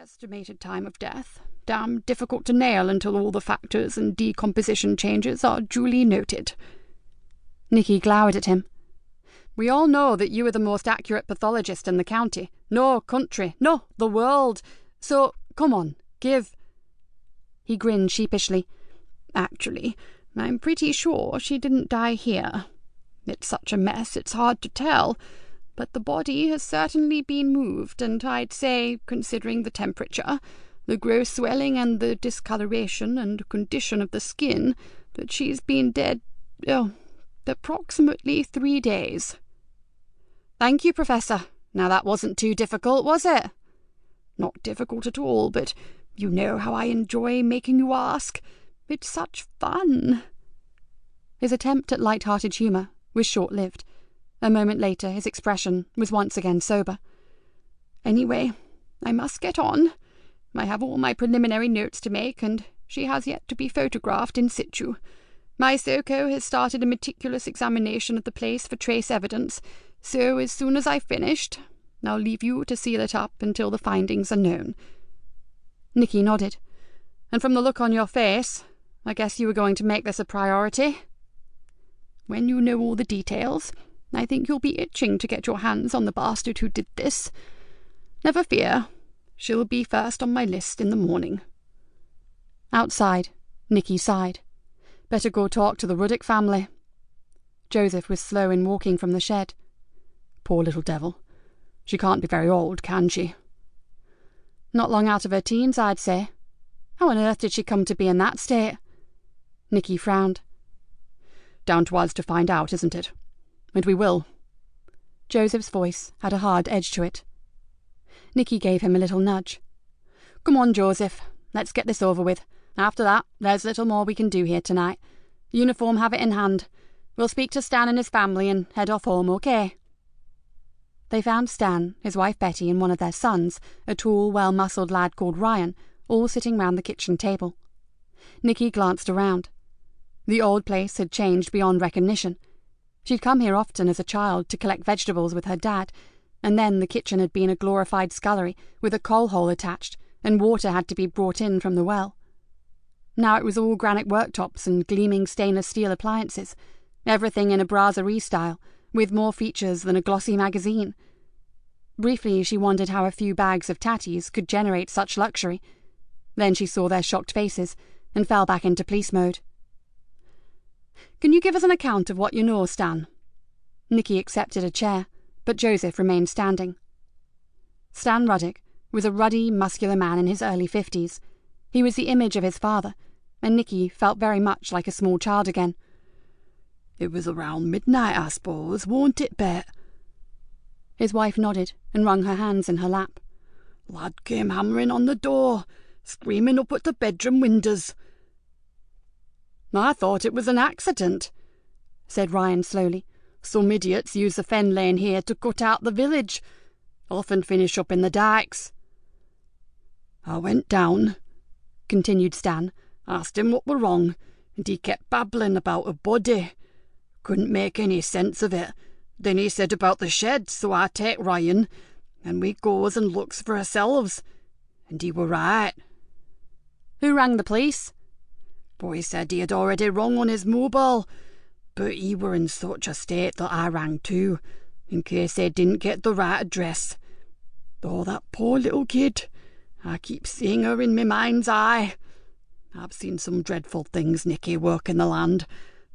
estimated time of death. Damn difficult to nail until all the factors and decomposition changes are duly noted. Nikki glowered at him. We all know that you are the most accurate pathologist in the county. No, country. No, the world. So, come on, give. He grinned sheepishly. Actually, I'm pretty sure she didn't die here. It's such a mess, it's hard to tell. But the body has certainly been moved, and I'd say, considering the temperature, the gross swelling and the discoloration and condition of the skin, that she's been dead, approximately 3 days. Thank you, Professor. Now that wasn't too difficult, was it? Not difficult at all, but you know how I enjoy making you ask. It's such fun. His attempt at light-hearted humour was short-lived. A moment later, his expression was once again sober. Anyway, I must get on. I have all my preliminary notes to make, and she has yet to be photographed in situ. My Soko has started a meticulous examination of the place for trace evidence, so as soon as I've finished, I'll leave you to seal it up until the findings are known. Nikki nodded. And from the look on your face, I guess you were going to make this a priority? When you know all the details, I think you'll be itching to get your hands on the bastard who did this. Never fear, she'll be first on my list in the morning. Outside, Nikki sighed. Better go talk to the Ruddock family. Joseph was slow in walking from the shed. Poor little devil. She can't be very old, can she? Not long out of her teens, I'd say. How on earth did she come to be in that state? Nikki frowned. Down to us to find out, isn't it? And we will. Joseph's voice had a hard edge to it. Nikki gave him a little nudge. Come on, Joseph. Let's get this over with. After that, there's little more we can do here tonight. Uniform have it in hand. We'll speak to Stan and his family and head off home, okay? They found Stan, his wife Betty, and one of their sons, a tall, well-muscled lad called Ryan, all sitting round the kitchen table. Nikki glanced around. The old place had changed beyond recognition. She'd come here often as a child to collect vegetables with her dad, and then the kitchen had been a glorified scullery with a coal hole attached, and water had to be brought in from the well. Now it was all granite worktops and gleaming stainless steel appliances, everything in a brasserie style, with more features than a glossy magazine. Briefly she wondered how a few bags of tatties could generate such luxury. Then she saw their shocked faces, and fell back into police mode. Can you give us an account of what you know, Stan? Nikki accepted a chair, but Joseph remained standing. Stan Ruddock was a ruddy, muscular man in his early 50s. He was the image of his father, and Nikki felt very much like a small child again. It was around midnight, I suppose, won't it, Bet? His wife nodded and wrung her hands in her lap. Lad came hammering on the door, screaming up at the bedroom windows. I thought it was an accident, said Ryan slowly. Some idiots use the fen lane here to cut out the village. Often finish up in the dikes. I went down, continued Stan, asked him what were wrong, and he kept babbling about a body. Couldn't make any sense of it. Then he said about the shed, so I take Ryan, and we goes and looks for ourselves. And he were right. Who rang the police? Boy said he had already rung on his mobile, but he were in such a state that I rang too, in case they didn't get the right address. Oh, that poor little kid. I keep seeing her in my mind's eye. I've seen some dreadful things, Nikki, work in the land.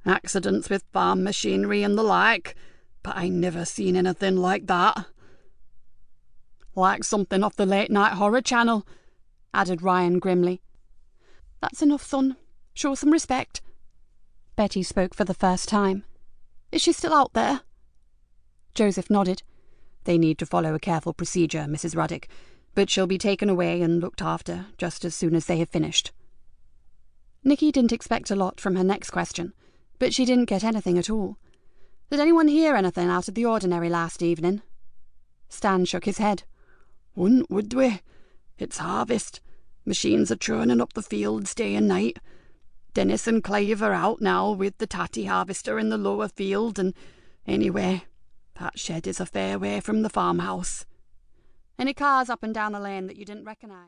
Accidents with farm machinery and the like, but I never seen anything like that. Like something off the late-night horror channel, added Ryan grimly. That's enough, son. Show some respect. Betty spoke for the first time. Is she still out there? Joseph nodded. They need to follow a careful procedure, Mrs. Ruddock, but she'll be taken away and looked after just as soon as they have finished. Nikki didn't expect a lot from her next question, but she didn't get anything at all. Did anyone hear anything out of the ordinary last evening? Stan shook his head. Wouldn't, would we? It's harvest. Machines are churning up the fields day and night. Dennis and Clive are out now with the tatty harvester in the lower field, and anyway, that shed is a fair way from the farmhouse. Any cars up and down the lane that you didn't recognise?